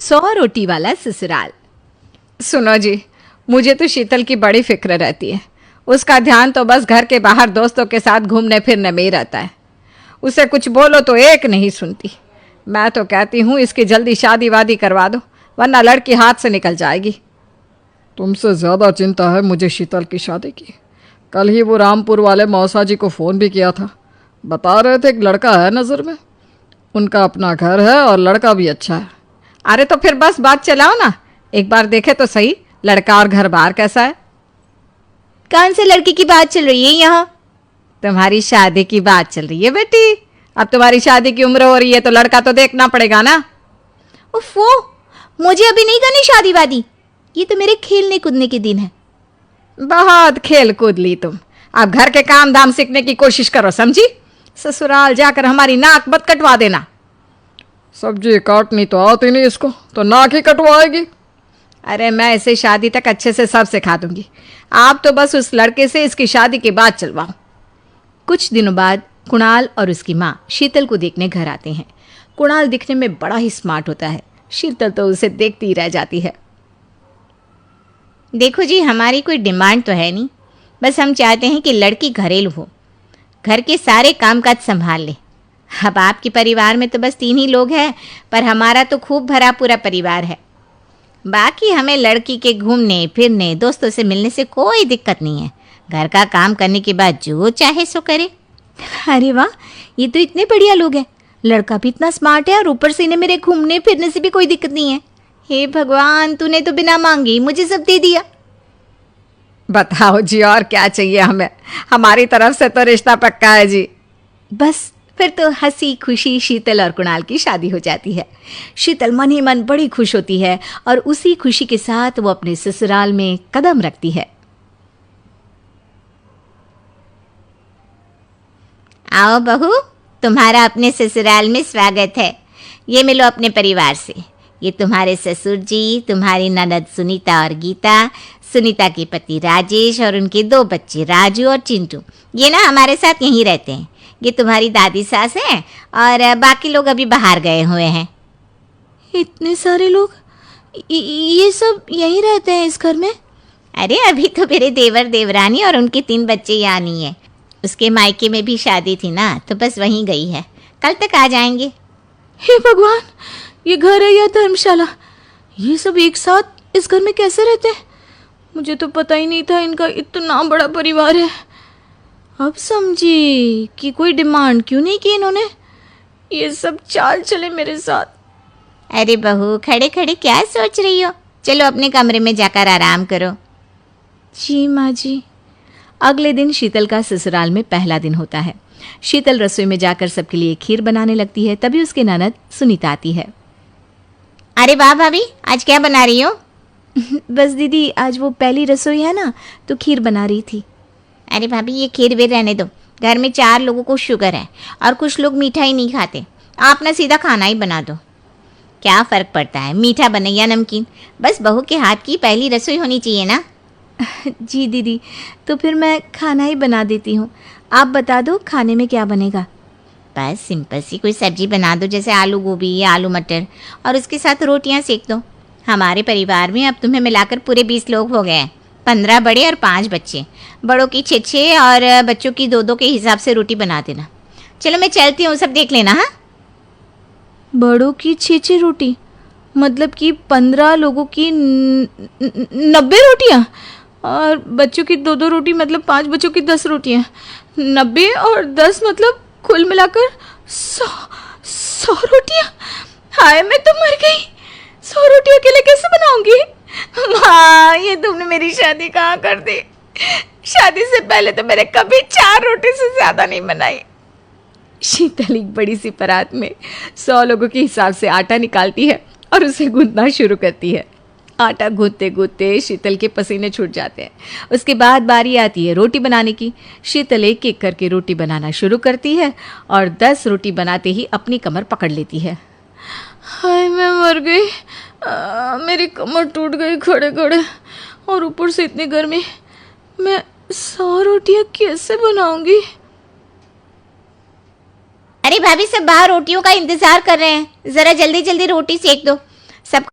100 रोटी वाला ससुराल। सुनो जी, मुझे तो शीतल की बड़ी फिक्र रहती है। उसका ध्यान तो बस घर के बाहर दोस्तों के साथ घूमने फिरने में ही रहता है। उसे कुछ बोलो तो एक नहीं सुनती। मैं तो कहती हूँ इसकी जल्दी शादी वादी करवा दो, वरना लड़की हाथ से निकल जाएगी। तुमसे ज़्यादा चिंता है मुझे शीतल की शादी की। कल ही वो रामपुर वाले मौसा जी को फ़ोन भी किया था। बता रहे थे एक लड़का है नज़र में। उनका अपना घर है और लड़का भी अच्छा है। अरे तो फिर बस बात चलाओ ना, एक बार देखे तो सही लड़का और घर बार कैसा है। कौन से लड़के की बात चल रही है यहाँ? तुम्हारी शादी की बात चल रही है बेटी। अब तुम्हारी शादी की उम्र हो रही है तो लड़का तो देखना पड़ेगा ना। उफ़ो, मुझे अभी नहीं करनी शादी वादी। ये तो मेरे खेलने कूदने के दिन है। बहुत खेल कूद ली तुम। अब घर के काम धाम सीखने की कोशिश करो, समझी? ससुराल जाकर हमारी नाक मत कटवा देना। सब्जी काटनी तो आती नहीं इसको, तो नाक ही कटवाएगी। अरे मैं इसे शादी तक अच्छे से सब सिखा दूंगी। आप तो बस उस लड़के से इसकी शादी की बात चलवाओ। कुछ दिनों बाद कुणाल और उसकी माँ शीतल को देखने घर आते हैं। कुणाल दिखने में बड़ा ही स्मार्ट होता है। शीतल तो उसे देखती ही रह जाती है। देखो जी, हमारी कोई डिमांड तो है नहीं, बस हम चाहते हैं कि लड़की घरेलू हो, घर के सारे कामकाज संभाल ले। अब आपके परिवार में तो बस 3 ही लोग हैं, पर हमारा तो खूब भरा पूरा परिवार है। बाकी हमें लड़की के घूमने फिरने दोस्तों से मिलने से कोई दिक्कत नहीं है। घर का काम करने के बाद जो चाहे सो करे। अरे वाह, ये तो इतने बढ़िया लोग हैं। लड़का भी इतना स्मार्ट है और ऊपर से इन्हें मेरे घूमने फिरने से भी कोई दिक्कत नहीं है। हे भगवान, तूने तो बिना मांगे ही मुझे सब दे दिया। बताओ जी, और क्या चाहिए हमें? हमारी तरफ से तो रिश्ता पक्का है जी। बस फिर तो हंसी खुशी शीतल और कुणाल की शादी हो जाती है। शीतल मन ही मन बड़ी खुश होती है और उसी खुशी के साथ वो अपने ससुराल में कदम रखती है। आओ बहू, तुम्हारा अपने ससुराल में स्वागत है। ये मिलो अपने परिवार से। ये तुम्हारे ससुर जी, तुम्हारी ननद सुनीता और गीता, सुनीता के पति राजेश और उनके 2 बच्चे राजू और चिंटू। ये ना हमारे साथ यहीं रहते हैं। ये तुम्हारी दादी सास है और बाकी लोग अभी बाहर गए हुए हैं। इतने सारे लोग, ये सब यहीं रहते हैं इस घर में? अरे अभी तो मेरे देवर देवरानी और उनके 3 बच्चे यहाँ नहीं है। उसके मायके में भी शादी थी ना, तो बस वहीं गई है। कल तक आ जाएंगे। हे भगवान, ये घर है या धर्मशाला? ये सब एक साथ इस घर में कैसे रहते हैं? मुझे तो पता ही नहीं था इनका इतना बड़ा परिवार है। अब समझी कि कोई डिमांड क्यों नहीं की इन्होंने। ये सब चाल चले मेरे साथ। अरे बहू, खड़े खड़े क्या सोच रही हो? चलो अपने कमरे में जाकर आराम करो। जी माँ जी। अगले दिन शीतल का ससुराल में पहला दिन होता है। शीतल रसोई में जाकर सबके लिए खीर बनाने लगती है। तभी उसके ननद सुनीता आती है। अरे वाह भाभी, आज क्या बना रही हो? बस दीदी, आज वो पहली रसोई है ना, तो खीर बना रही थी। अरे भाभी, ये खीर वीर रहने दो। घर में 4 लोगों को शुगर है और कुछ लोग मीठा ही नहीं खाते। आप ना सीधा खाना ही बना दो। क्या फ़र्क पड़ता है मीठा बने या नमकीन? बस बहू के हाथ की पहली रसोई होनी चाहिए ना। जी दीदी, तो फिर मैं खाना ही बना देती हूँ। आप बता दो खाने में क्या बनेगा? बस सिंपल सी कोई सब्जी बना दो, जैसे आलू गोभी या आलू मटर, और उसके साथ रोटियां सेक दो। हमारे परिवार में अब तुम्हें मिलाकर पूरे 20 लोग हो गए हैं। 15 बड़े और 5 बच्चे। बड़ों की 6 और बच्चों की 2 के हिसाब से रोटी बना देना। चलो मैं चलती हूँ, सब देख लेना। हाँ, बड़ों की 6 रोटी, मतलब कि 15 लोगों की 90 रोटियाँ, और बच्चों की 2 रोटी, मतलब 5 बच्चों की 10 रोटियाँ। 90 और 10 मतलब कुल मिलाकर 100 रोटियाँ। हाय, मैं तो मर गई। 100 रोटी अकेले कैसे बनाऊंगी? माँ, ये तुमने मेरी शादी कहाँ कर दी? शादी से पहले तो मैंने कभी 4 रोटी से ज़्यादा नहीं बनाई। शीतल एक बड़ी सी परात में 100 लोगों के हिसाब से आटा निकालती है और उसे गूंथना शुरू करती है। आटा गूंथते गूंथते शीतल के पसीने छूट जाते हैं। उसके बाद बारी आती है रोटी बनाने की। शीतल एक एक करके रोटी बनाना शुरू करती है और 10 रोटी बनाते ही अपनी कमर पकड़ लेती है। हाय, मैं मर गई। मेरी कमर टूट गई खड़े खड़े, और ऊपर से इतनी गर्मी। मैं 100 रोटियाँ कैसे बनाऊंगी? अरे भाभी, सब बाहर रोटियों का इंतजार कर रहे हैं। ज़रा जल्दी जल्दी रोटी सेक दो। सब